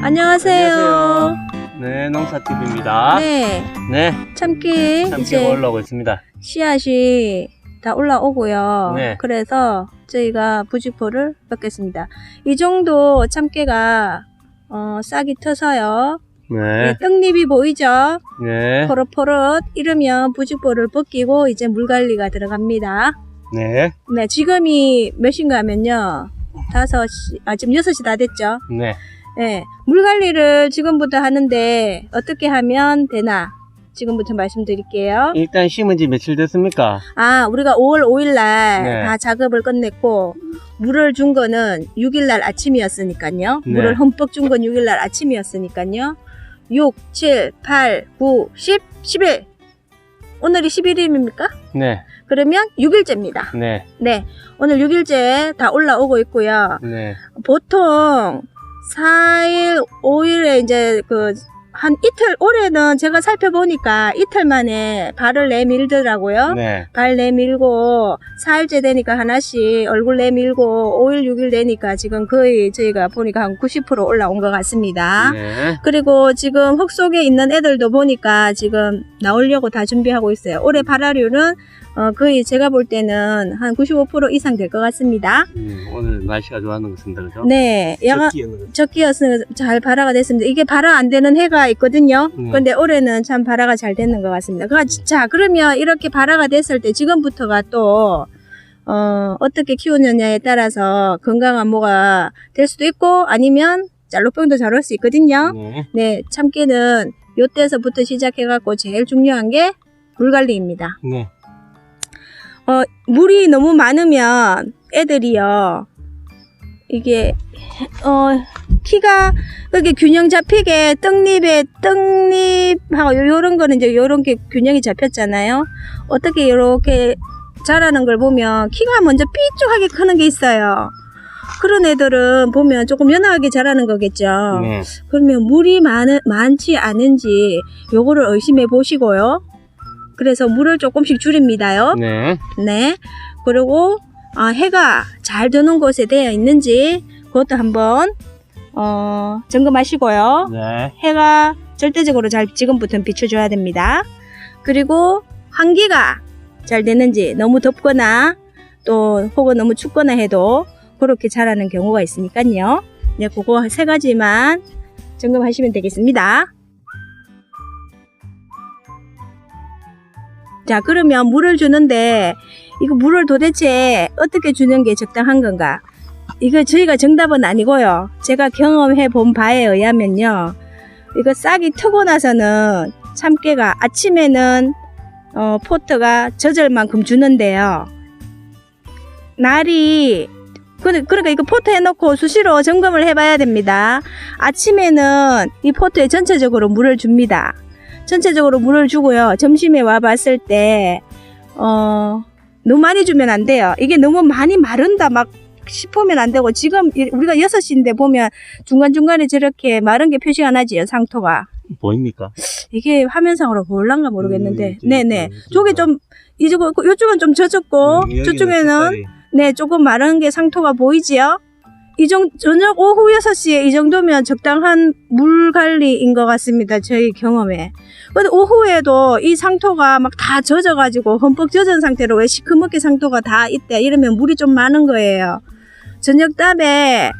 안녕하세요. 네, 농사TV입니다. 네, 참깨 이제 올라오고 있습니다. 씨앗이 다 올라오고요. 네. 그래서 저희가 부직포를 넣겠습니다. 이 정도 참깨가 싹이 터서요. 네. 떡잎이 보이죠? 네. 포릇포릇 이러면 부직포를 벗기고 이제 물관리가 들어갑니다. 네. 네, 지금이 몇 시인가 하면요. 5시, 지금 6시 다 됐죠? 네. 네, 물관리를 지금부터 하는데 어떻게 하면 되나? 지금부터 말씀드릴게요. 일단 심은 지 며칠 됐습니까? 우리가 5월 5일 날 네. 다 작업을 끝냈고, 물을 준 거는 6일 날 아침이었으니까요. 네. 물을 흠뻑 준 건 6일 날 아침이었으니까요. 6, 7, 8, 9, 10, 11. 오늘이 11일입니까? 네. 그러면 6일째입니다. 네. 네. 오늘 6일째 다 올라오고 있고요. 네. 보통 4일, 5일에 이제 한 이틀, 올해는 제가 살펴보니까 이틀 만에 발을 내밀더라고요. 네. 발 내밀고 4일째 되니까 하나씩 얼굴 내밀고 5일, 6일 되니까 지금 거의 저희가 보니까 한 90% 올라온 것 같습니다. 네. 그리고 지금 흙 속에 있는 애들도 보니까 지금 나오려고 다 준비하고 있어요. 올해 발화류는 거의 제가 볼 때는 한 95% 이상 될 것 같습니다. 오늘 날씨가 좋아하는 것 같습니다. 그죠? 네. 적기여서 잘 발화가 됐습니다. 이게 발화 안 되는 해가 있거든요. 근데 올해는 참 발화가 잘 되는 것 같습니다. 자, 그러면 이렇게 발화가 됐을 때 지금부터가 또 어떻게 키우느냐에 따라서 건강한 모가 될 수도 있고 아니면 짤록병도 잘 올 수 있거든요. 네, 참깨는 요때서부터 시작해갖고 제일 중요한 게 물관리입니다. 네. 물이 너무 많으면 애들이요, 이게 키가 그렇게 균형 잡히게 떡잎하고 요런 거는 이제 요런 게 균형이 잡혔잖아요. 어떻게 요렇게 자라는 걸 보면 키가 먼저 삐쭉하게 크는 게 있어요. 그런 애들은 보면 조금 연하게 자라는 거겠죠. 네. 그러면 물이 많지 않은지 요거를 의심해 보시고요. 그래서 물을 조금씩 줄입니다요. 네. 네. 그리고 해가 잘 드는 곳에 되어 있는지 그것도 한번 점검하시고요. 네. 해가 절대적으로 잘 지금부터는 비춰줘야 됩니다. 그리고 환기가 잘 되는지, 너무 덥거나 또 혹은 너무 춥거나 해도 그렇게 자라는 경우가 있으니까요. 네, 그거 3가지만 점검하시면 되겠습니다. 자, 그러면 물을 주는데 이거 물을 도대체 어떻게 주는 게 적당한 건가? 이거 저희가 정답은 아니고요. 제가 경험해 본 바에 의하면요. 이거 싹이 트고 나서는 참깨가 아침에는 포트가 젖을 만큼 주는데요. 날이 그러니까 이거 포트 해놓고 수시로 점검을 해봐야 됩니다. 아침에는 이 포트에 전체적으로 물을 줍니다. 전체적으로 물을 주고요. 점심에 와 봤을 때 너무 많이 주면 안 돼요. 이게 너무 많이 마른다 막 싶으면 안 되고, 지금 우리가 6시인데 보면 중간중간에 저렇게 마른 게 표시가 나지요, 상토가. 보입니까? 이게 화면상으로 보일란가 모르겠는데. 네네. 저게 좀 요쪽은 좀 젖었고 저쪽에는 네, 조금 마른 게 상토가 보이지요? 저녁 오후 6시에 이 정도면 적당한 물 관리인 것 같습니다. 저희 경험에. 근데 오후에도 이 상토가 막 다 젖어가지고 흠뻑 젖은 상태로 왜 시커멓게 상토가 다 있대. 이러면 물이 좀 많은 거예요. 저녁답에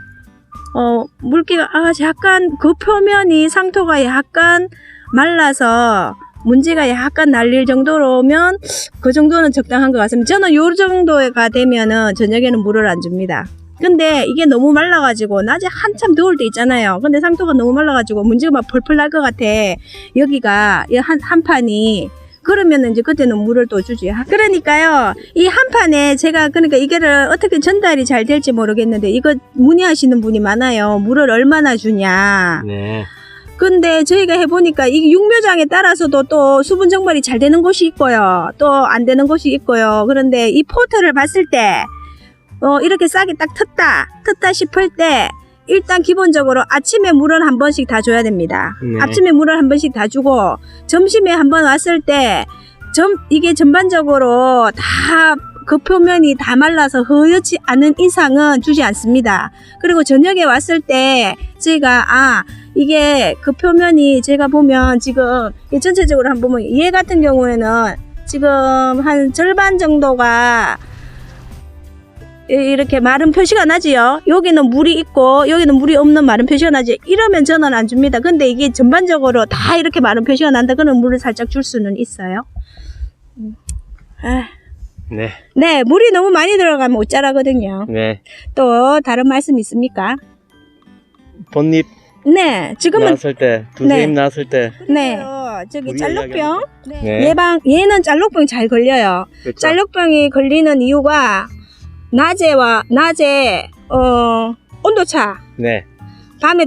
물기가 약간 그 표면이 상토가 약간 말라서 문제가 약간 날릴 정도로면 그 정도는 적당한 것 같습니다. 저는 요 정도가 되면은 저녁에는 물을 안 줍니다. 근데 이게 너무 말라가지고 낮에 한참 더울 때 있잖아요. 근데 상토가 너무 말라가지고 문제가 막 펄펄 날 것 같아. 여기가 한 판이. 그러면은 이제 그때는 물을 또 주지. 그러니까요, 이 한 판에 제가 그러니까 이거를 어떻게 전달이 잘 될지 모르겠는데 이거 문의하시는 분이 많아요. 물을 얼마나 주냐. 네. 근데 저희가 해보니까 이 육묘장에 따라서도 또 수분 정발이 잘 되는 곳이 있고요, 또 안 되는 곳이 있고요. 그런데 이 포트를 봤을 때 이렇게 싹이 딱 텄다 싶을 때 일단 기본적으로 아침에 물을 한 번씩 다 줘야 됩니다. 네. 아침에 물을 한 번씩 다 주고, 점심에 한 번 왔을 때 이게 전반적으로 다 그 표면이 다 말라서 허옇지 않은 이상은 주지 않습니다. 그리고 저녁에 왔을 때 저희가 이게 그 표면이 제가 보면 지금 이 전체적으로 한번 보면 얘 같은 경우에는 지금 한 절반 정도가 이렇게 마른 표시가 나지요. 여기는 물이 있고 여기는 물이 없는 마른 표시가 나지. 이러면 저는 안 줍니다. 근데 이게 전반적으로 다 이렇게 마른 표시가 난다. 그러면 물을 살짝 줄 수는 있어요. 네. 네, 물이 너무 많이 들어가면 못 자라거든요. 네. 또 다른 말씀 있습니까? 본잎 네, 지금은 나왔을 때, 두세 네. 잎 나왔을 때. 네, 저기 우리 짤록병. 네. 얘는 짤록병이 잘 걸려요. 그렇죠. 짤록병이 걸리는 이유가 낮에 온도차. 네. 밤에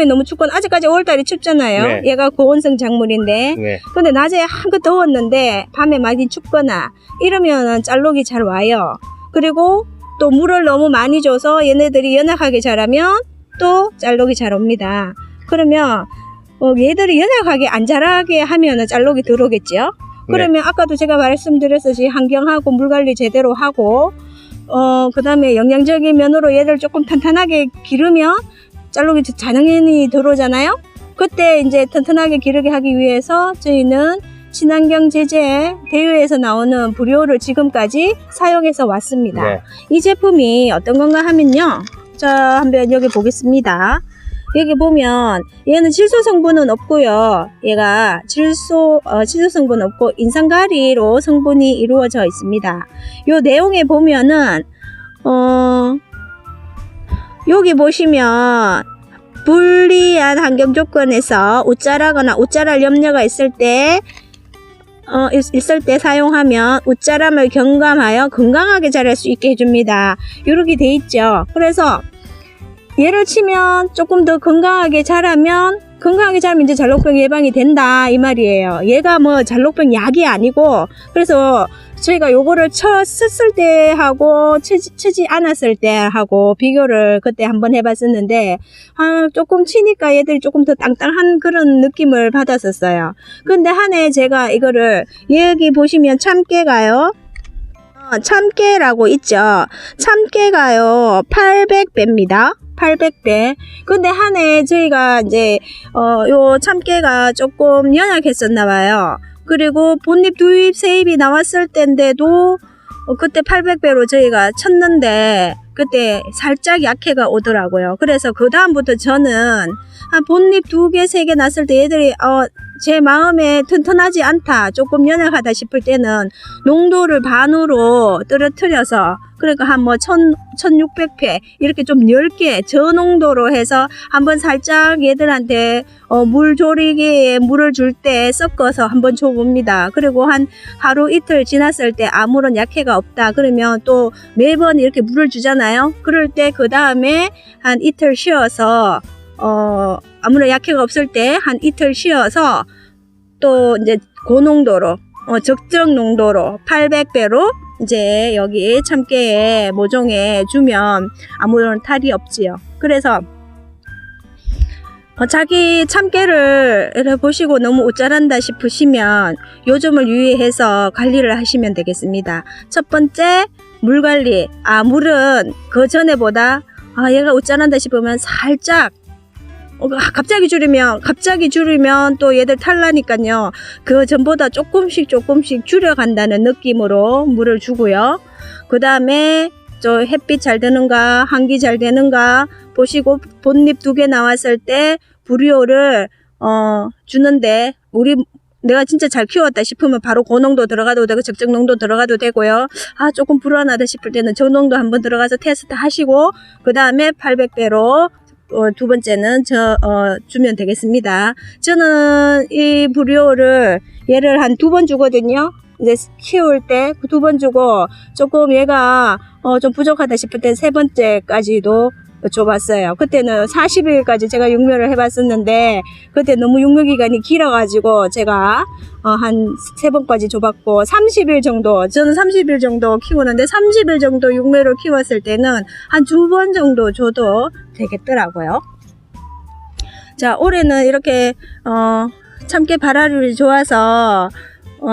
너무 춥고 아직까지 5월달이 춥잖아요. 네. 얘가 고온성 작물인데. 네. 근데 낮에 한껏 더웠는데 밤에 많이 춥거나 이러면은 짤록이 잘 와요. 그리고 또 물을 너무 많이 줘서 얘네들이 연약하게 자라면 또 짤록이 잘 옵니다. 그러면 얘들이 연약하게 안 자라게 하면은 짤록이 들어오겠죠. 그러면 아까도 제가 말씀드렸듯이 환경하고 물관리 제대로 하고 그 다음에 영양적인 면으로 얘를 조금 탄탄하게 기르면 짤록이 자연히 들어오잖아요. 그때 이제 튼튼하게 기르게 하기 위해서 저희는 친환경 제재 대회에서 나오는 부료를 지금까지 사용해서 왔습니다. 네. 이 제품이 어떤 건가 하면요. 자, 한번 여기 보겠습니다. 여기 보면 얘는 질소 성분은 없고요. 얘가 질소 성분 없고 인산가리로 성분이 이루어져 있습니다. 요 내용에 보면은 여기 보시면 불리한 환경 조건에서 웃자라거나 웃자랄 염려가 있을 때 사용하면 웃자람을 경감하여 건강하게 자랄 수 있게 해줍니다. 이렇게 돼 있죠. 그래서 얘를 치면 조금 더 건강하게 자라면 이제 잘록병 예방이 된다 이 말이에요. 얘가 뭐 잘록병 약이 아니고 그래서 저희가 요거를 썼을 때 하고 치지 않았을 때 하고 비교를 그때 한번 해봤었는데 조금 치니까 얘들이 조금 더 땅땅한 그런 느낌을 받았었어요. 근데 한 해 제가 이거를 여기 보시면 참깨가요. 참깨라고 있죠. 참깨가요 800배입니다. 800배. 근데 한 해 저희가 이제 요 참깨가 조금 연약했었나 봐요. 그리고 본잎, 두잎, 세잎이 나왔을 때인데도 그때 800배로 저희가 쳤는데 그때 살짝 약해가 오더라고요. 그래서 그 다음부터 저는 한 본잎 2개, 3개 났을 때 얘들이 제 마음에 튼튼하지 않다, 조금 연약하다 싶을 때는 농도를 반으로 떨어뜨려서 그러니까 한 뭐 1600회 이렇게 좀 10개 저농도로 해서 한번 살짝 얘들한테 물 조리기에 물을 줄 때 섞어서 한번 줘봅니다. 그리고 한 하루 이틀 지났을 때 아무런 약해가 없다 그러면 또 매번 이렇게 물을 주잖아요. 그럴 때 그 다음에 한 이틀 쉬어서 아무런 약해가 없을 때 한 이틀 쉬어서 또 이제 고농도로 적정 농도로 800배로 이제 여기 참깨에 모종에 주면 아무런 탈이 없지요. 그래서 자기 참깨를 보시고 너무 못 자란다 싶으시면 요 점을 유의해서 관리를 하시면 되겠습니다. 첫 번째, 물 관리. 물은 그 전에보다 얘가 못 자란다 싶으면 살짝 갑자기 줄이면 또 얘들 탈라니까요. 그 전보다 조금씩 줄여간다는 느낌으로 물을 주고요. 그 다음에 저 햇빛 잘 되는가, 한기 잘 되는가 보시고 본잎 2개 나왔을 때 부리오를 주는데 내가 진짜 잘 키웠다 싶으면 바로 고농도 들어가도 되고 적정 농도 들어가도 되고요. 조금 불안하다 싶을 때는 저농도 한번 들어가서 테스트 하시고 그 다음에 800배로 두 번째는 주면 되겠습니다. 저는 이 부리오를 얘를 한 2번 주거든요. 이제 키울 때 2번 주고 조금 얘가 좀 부족하다 싶을 때 3번째까지도 줘봤어요. 그때는 40일까지 제가 육묘를 해봤었는데 그때 너무 육묘 기간이 길어가지고 제가 한 3번까지 줘봤고 30일 정도, 저는 30일 정도 키우는데 30일 정도 육묘를 키웠을 때는 한 2번 정도 줘도 되겠더라고요. 자, 올해는 이렇게 참깨 발화율이 좋아서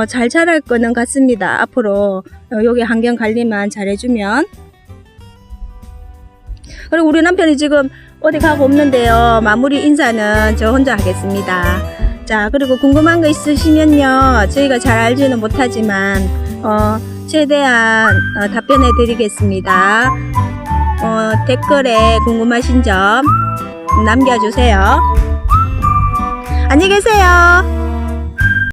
잘 자랄 거는 같습니다. 앞으로 여기 환경 관리만 잘 해주면. 그리고 우리 남편이 지금 어디 가고 없는데요. 마무리 인사는 저 혼자 하겠습니다. 자, 그리고 궁금한 거 있으시면요. 저희가 잘 알지는 못하지만 최대한 답변해 드리겠습니다. 댓글에 궁금하신 점 남겨주세요. 안녕히 계세요.